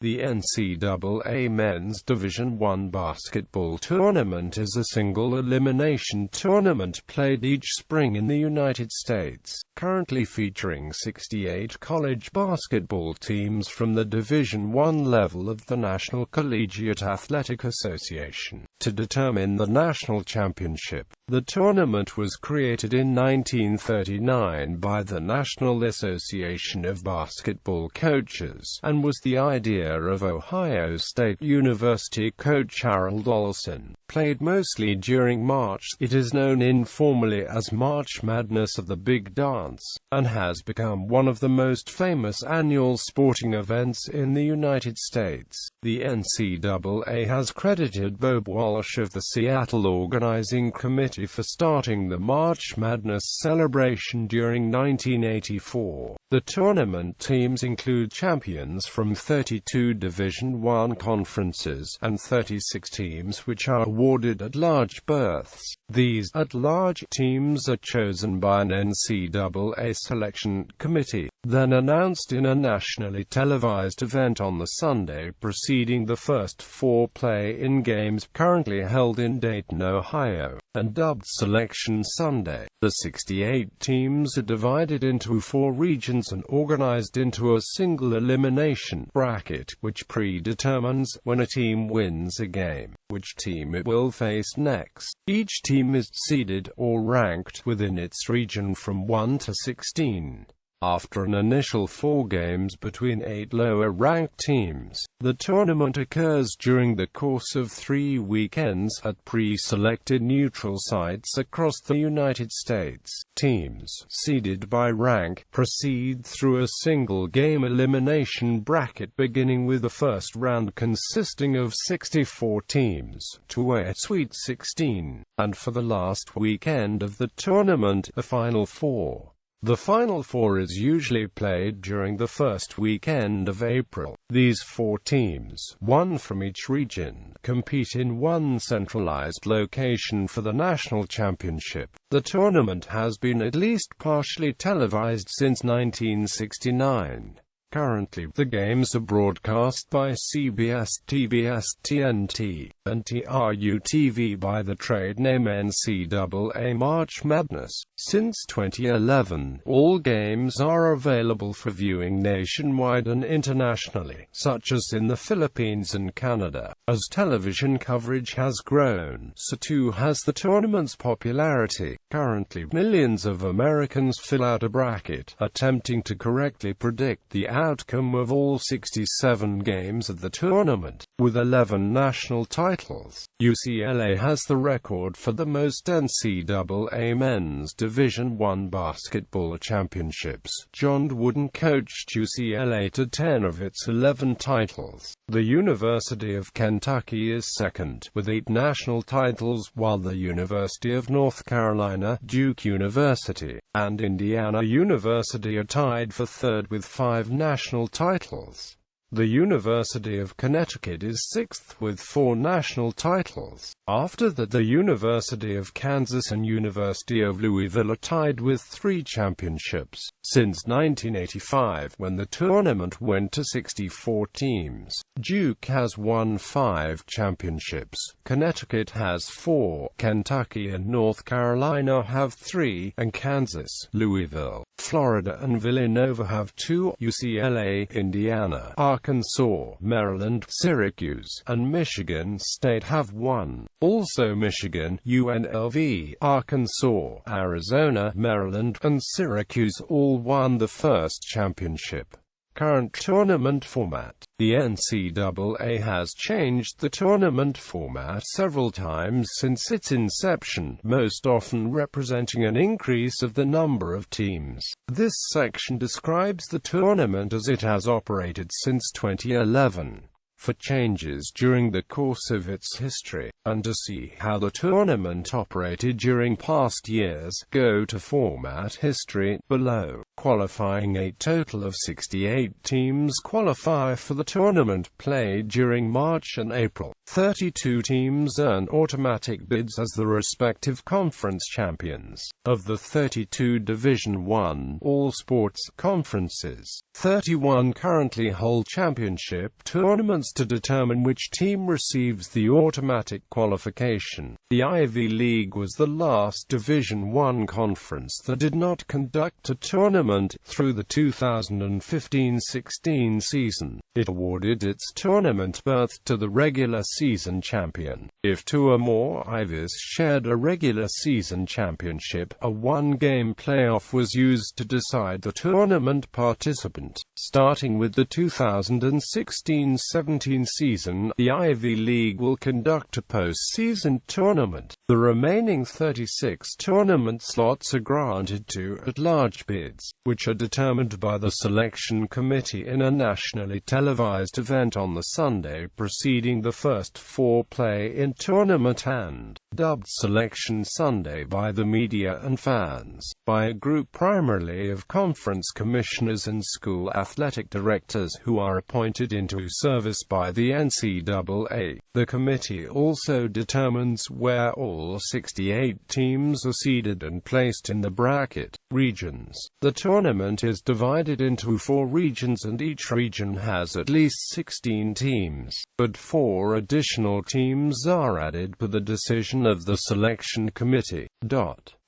The NCAA Men's Division I basketball tournament is a single-elimination tournament played each spring in the United States, currently featuring 68 college basketball teams from the Division I level of the National Collegiate Athletic Association. To determine the national championship, the tournament was created in 1939 by the National Association of Basketball Coaches, and was the idea of Ohio State University coach Harold Olsen.Played. Mostly during March, it is known informally as March Madness of the Big Dance, and has become one of the most famous annual sporting events in the United States. The NCAA has credited Bob Walsh of the Seattle Organizing Committee for starting the March Madness celebration during 1984. The tournament teams include champions from 32 Division I conferences, and 36 teams which are awarded at-large berths. These at-large teams are chosen by an NCAA selection committee, then announced in a nationally televised event on the Sunday preceding the first four play-in games, currently held in Dayton, Ohio, and dubbed Selection Sunday. The 68 teams are divided into 4 regions and organized into a single-elimination bracket, which predetermines, when a team wins a game, which team it will face next. Each team is seeded, or ranked, within its region from 1 to 16. After an initial 4 games between 8 lower-ranked teams, the tournament occurs during the course of 3 weekends at pre-selected neutral sites across the United States. Teams, seeded by rank, proceed through a single-game elimination bracket beginning with the first round consisting of 64 teams, to a Sweet 16, and for the last weekend of the tournament, a Final Four. The Final Four is usually played during the first weekend of April. These 4 teams, one from each region, compete in one centralized location for the national championship. The tournament has been at least partially televised since 1969. Currently, the games are broadcast by CBS, TBS, TNT, and TRU-TV by the trade name NCAA March Madness. Since 2011, all games are available for viewing nationwide and internationally, such as in the Philippines and Canada. As television coverage has grown, so too has the tournament's popularity. Currently, millions of Americans fill out a bracket, attempting to correctly predict the outcome of all 67 games of the tournament, with 11 national titles. UCLA has the record for the most NCAA Men's Division I basketball championships. John Wooden coached UCLA to 10 of its 11 titles. The University of Kentucky is second, with 8 national titles, while the University of North Carolina, Duke University, and Indiana University are tied for third with 5 national titles. The University of Connecticut is 6th with 4 national titles. After that, the University of Kansas and University of Louisville are tied with 3 championships. Since 1985, when the tournament went to 64 teams, Duke has won 5 championships, Connecticut has 4, Kentucky and North Carolina have 3, and Kansas, Louisville, Florida and Villanova have 2. UCLA, Indiana, Arkansas, Maryland, Syracuse, and Michigan State have 1. Also Michigan, UNLV, Arkansas, Arizona, Maryland, and Syracuse all won the first championship. Current tournament format. The NCAA has changed the tournament format several times since its inception, most often representing an increase of the number of teams. This section describes the tournament as it has operated since 2011. For changes during the course of its history, and to see how the tournament operated during past years, go to Format History, below. qualifying. A total of 68 teams qualify for the tournament played during March and April. 32 teams earn automatic bids as the respective conference champions of the 32 Division I all-sports conferences. 31 currently hold championship tournaments to determine which team receives the automatic qualification. The Ivy League was the last Division I conference that did not conduct a tournament through the 2015-16 season. It awarded its tournament berth to the regular season champion. If two or more Ivies shared a regular season championship, a one-game playoff was used to decide the tournament participant. Starting with the 2016-17 season, the Ivy League will conduct a post-season tournament. The remaining 36 tournament slots are granted to at-large bids, which are determined by the selection committee in a nationally televised event on the Sunday preceding the first four play-in tournament, and dubbed Selection Sunday by the media and fans, by a group primarily of conference commissioners and school athletic directors who are appointed into service by the NCAA. The committee also determines where all 68 teams are seeded and placed in the bracket regions. The tournament is divided into 4 regions and each region has at least 16 teams, but 4 additional teams are added per the decision of the selection committee.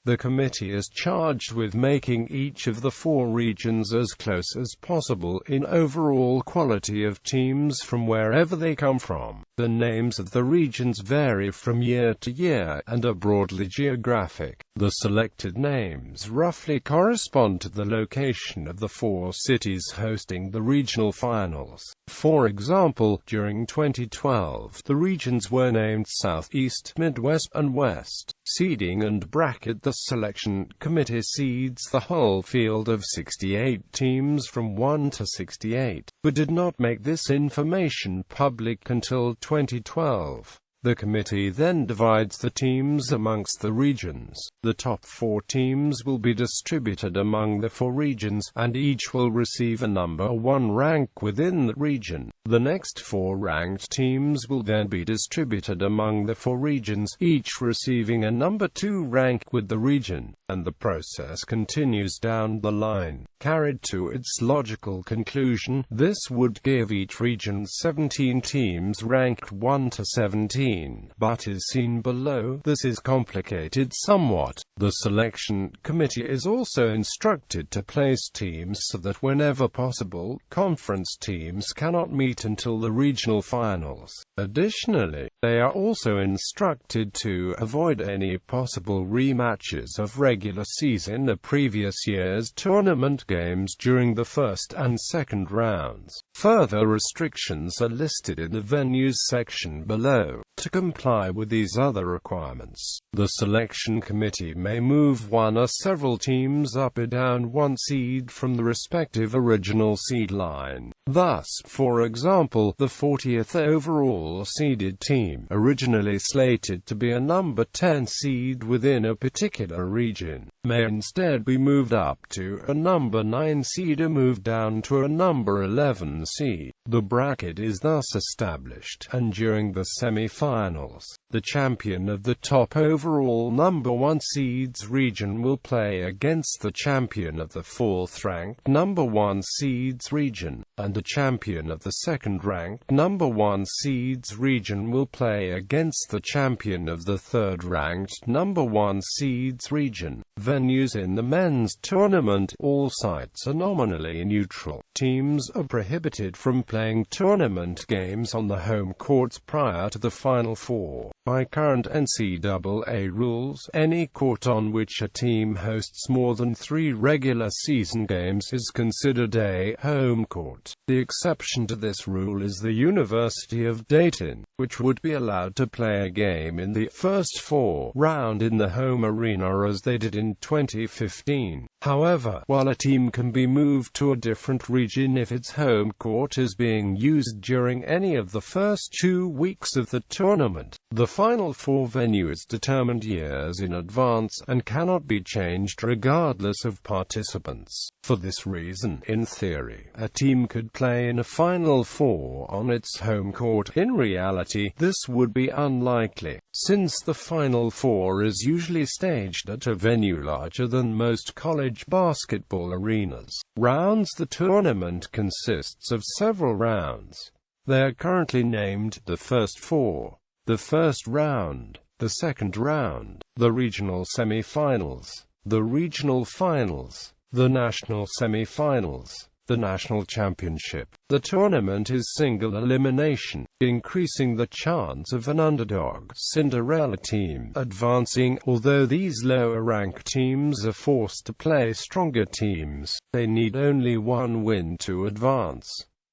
The committee is charged with making each of the 4 regions as close as possible in overall quality of teams from wherever they come from. The names of the regions vary from year to year and are broadly geographic. The selected names roughly correspond to the location of the 4 cities hosting the regional finals. For example, during 2012, the regions were named Southeast, Midwest, and West. Seeding and bracket. The selection committee seeds the whole field of 68 teams from 1 to 68, but did not make this information public until 2012. The committee then divides the teams amongst the regions. The top 4 teams will be distributed among the 4 regions, and each will receive a number 1 rank within the region. The next 4 ranked teams will then be distributed among the 4 regions, each receiving a number 2 rank with the region, and the process continues down the line. Carried to its logical conclusion, this would give each region 17 teams ranked 1 to 17, but is seen below. This is complicated somewhat. The selection committee is also instructed to place teams so that whenever possible, conference teams cannot meet until the regional finals. Additionally, they are also instructed to avoid any possible rematches of regular season or previous year's tournament games during the first and second rounds. Further restrictions are listed in the venues section below. To comply with these other requirements, the selection committee may move 1 or several teams up or down 1 seed from the respective original seed line. Thus, for example, the 40th overall seeded team, originally slated to be a number 10 seed within a particular region, may instead be moved up to a number 9 seed or moved down to a number 11 seed. The bracket is thus established, and during the semi-finals, the champion of the top overall number 1 seeds region will play against the champion of the 4th-ranked number 1 seeds region, and the champion of the 2nd-ranked number 1 seeds region will play against the champion of the 3rd-ranked number 1 seeds region. Venues in the men's tournament. All sites are nominally neutral. Teams are prohibited from playing tournament games on the home courts prior to the Final Four. By current NCAA rules, any court on which a team hosts more than 3 regular season games is considered a home court. The exception to this rule is the University of Dayton, which would be allowed to play a game in the first 4 round in the home arena as they did in in 2015. However, while a team can be moved to a different region if its home court is being used during any of the first 2 weeks of the tournament, the Final Four venue is determined years in advance and cannot be changed regardless of participants. For this reason, in theory, a team could play in a Final Four on its home court. In reality, this would be unlikely, since the Final Four is usually staged at a venue larger than most college basketball arenas. Rounds. The tournament consists of several rounds. They are currently named the First Four, the First Round, the Second Round, the Regional Semi-Finals, the Regional Finals, the National Semi-Finals, the National Championship. The tournament is single elimination, increasing the chance of an underdog Cinderella team advancing. Although these lower-ranked teams are forced to play stronger teams, they need only one win to advance.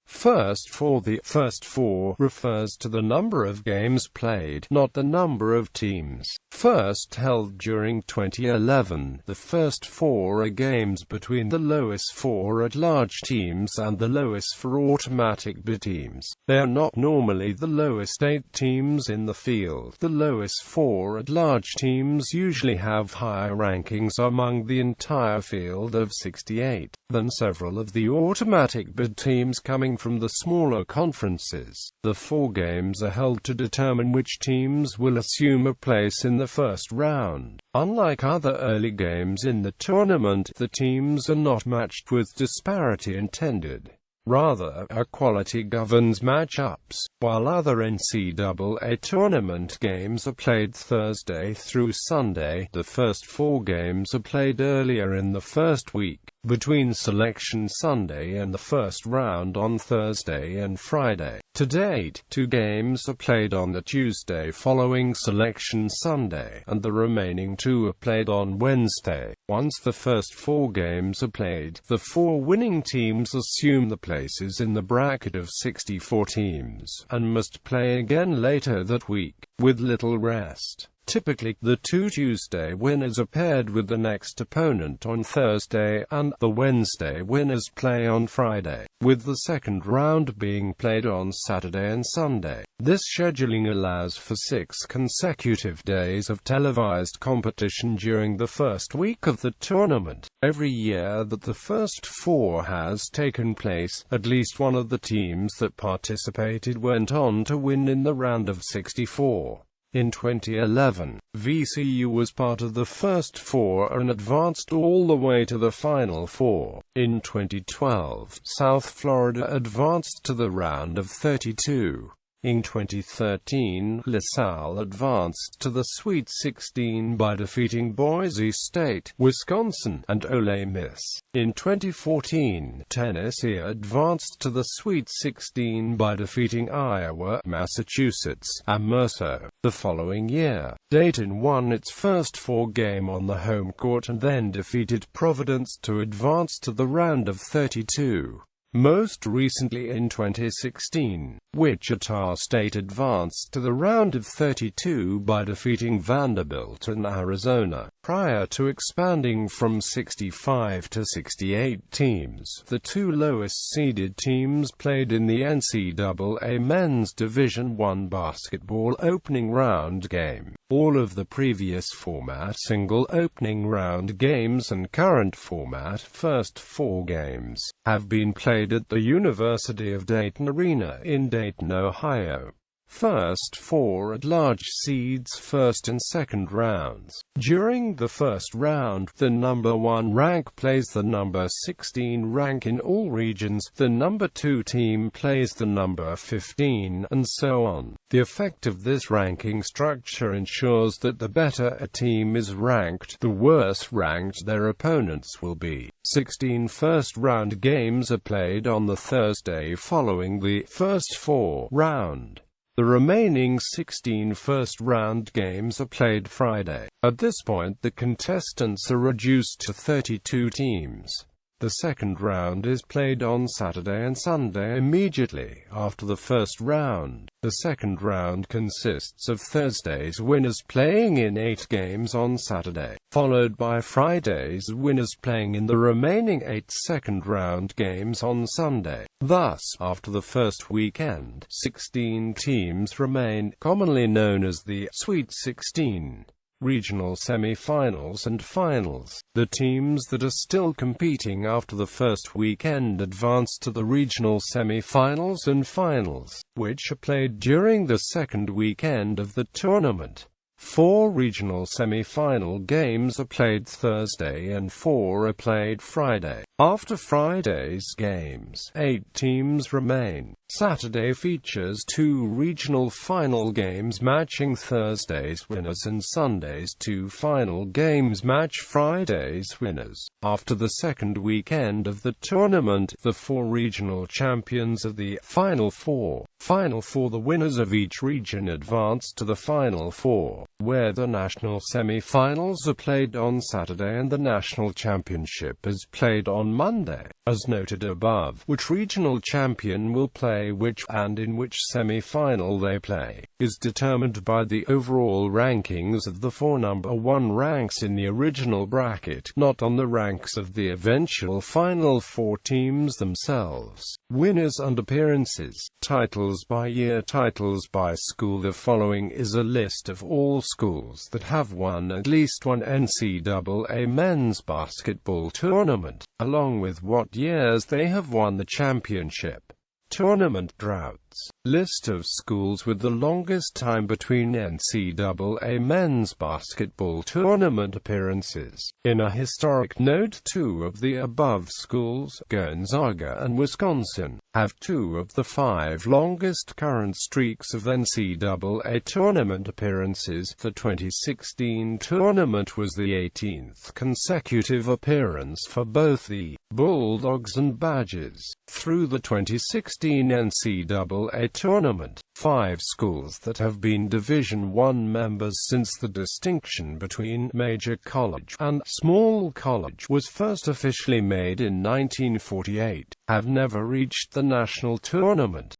First Four. The First Four refers to the number of games played, not the number of teams. First held during 2011, the First Four are games between the lowest 4 at-large teams and the lowest 4 automatic bid teams. They are not normally the lowest 8 teams in the field. The lowest 4 at-large teams usually have higher rankings among the entire field of 68 than several of the automatic bid teams coming from the smaller conferences. The 4 games are held to determine which teams will assume a place in the first round. Unlike other early games in the tournament, the teams are not matched with disparity intended. Rather, equality governs matchups. While other NCAA tournament games are played Thursday through Sunday, the first 4 games are played earlier in the first week, between Selection Sunday and the first round on Thursday and Friday. To date, 2 games are played on the Tuesday following Selection Sunday, and the remaining 2 are played on Wednesday. Once the first 4 games are played, the 4 winning teams assume the places in the bracket of 64 teams, and must play again later that week, with little rest. Typically, the 2 Tuesday winners are paired with the next opponent on Thursday, and the Wednesday winners play on Friday, with the second round being played on Saturday and Sunday. This scheduling allows for 6 consecutive days of televised competition during the first week of the tournament. Every year that the First Four has taken place, at least one of the teams that participated went on to win in the round of 64. In 2011, VCU was part of the First Four and advanced all the way to the Final Four. In 2012, South Florida advanced to the round of 32. In 2013, LaSalle advanced to the Sweet 16 by defeating Boise State, Wisconsin, and Ole Miss. In 2014, Tennessee advanced to the Sweet 16 by defeating Iowa, Massachusetts, and Mercer. The following year, Dayton won its first 4 game on the home court and then defeated Providence to advance to the round of 32. Most recently in 2016, Wichita State advanced to the round of 32 by defeating Vanderbilt and Arizona. Prior to expanding from 65 to 68 teams, the 2 lowest-seeded teams played in the NCAA Men's Division I basketball opening round game. All of the previous format single opening round games and current format First Four games have been played at the University of Dayton Arena in Dayton, Ohio. First Four at-large seeds first and second rounds. During the first round, the number 1 rank plays the number 16 rank in all regions, the number 2 team plays the number 15, and so on. The effect of this ranking structure ensures that the better a team is ranked, the worse ranked their opponents will be. 16 first-round games are played on the Thursday following the First Four round. The remaining 16 first-round games are played Friday. At this point, the contestants are reduced to 32 teams. The second round is played on Saturday and Sunday immediately after the first round. The second round consists of Thursday's winners playing in 8 games on Saturday, followed by Friday's winners playing in the remaining 8 second-round games on Sunday. Thus, after the first weekend, 16 teams remain, commonly known as the Sweet 16. Regional semi-finals and finals. The teams that are still competing after the first weekend advance to the regional semi-finals and finals, which are played during the second weekend of the tournament. 4 regional semi-final games are played Thursday and 4 are played Friday. After Friday's games, 8 teams remain. Saturday features 2 regional final games matching Thursday's winners and Sunday's 2 final games match Friday's winners. After the second weekend of the tournament, the 4 regional champions of the Final Four, the winners of each region advance to the Final Four, where the national semi-finals are played on Saturday and the national championship is played on Monday. As noted above, which regional champion will play which, and in which semi-final they play, is determined by the overall rankings of the 4 number 1 ranks in the original bracket, not on the ranks of the eventual Final 4 teams themselves. Winners and appearances. Titles by year. Titles by school. The following is a list of all schools that have won at least one NCAA men's basketball tournament, along with what years they have won the championship. Tournament droughts. List of schools with the longest time between NCAA men's basketball tournament appearances. In a historic note, 2 of the above schools, Gonzaga and Wisconsin, have 2 of the 5 longest current streaks of NCAA tournament appearances. The 2016 tournament was the 18th consecutive appearance for both the Bulldogs and Badgers. Through the 2016 NCAA tournament, 5 schools that have been Division I members since the distinction between major college and small college was first officially made in 1948, have never reached the national tournament.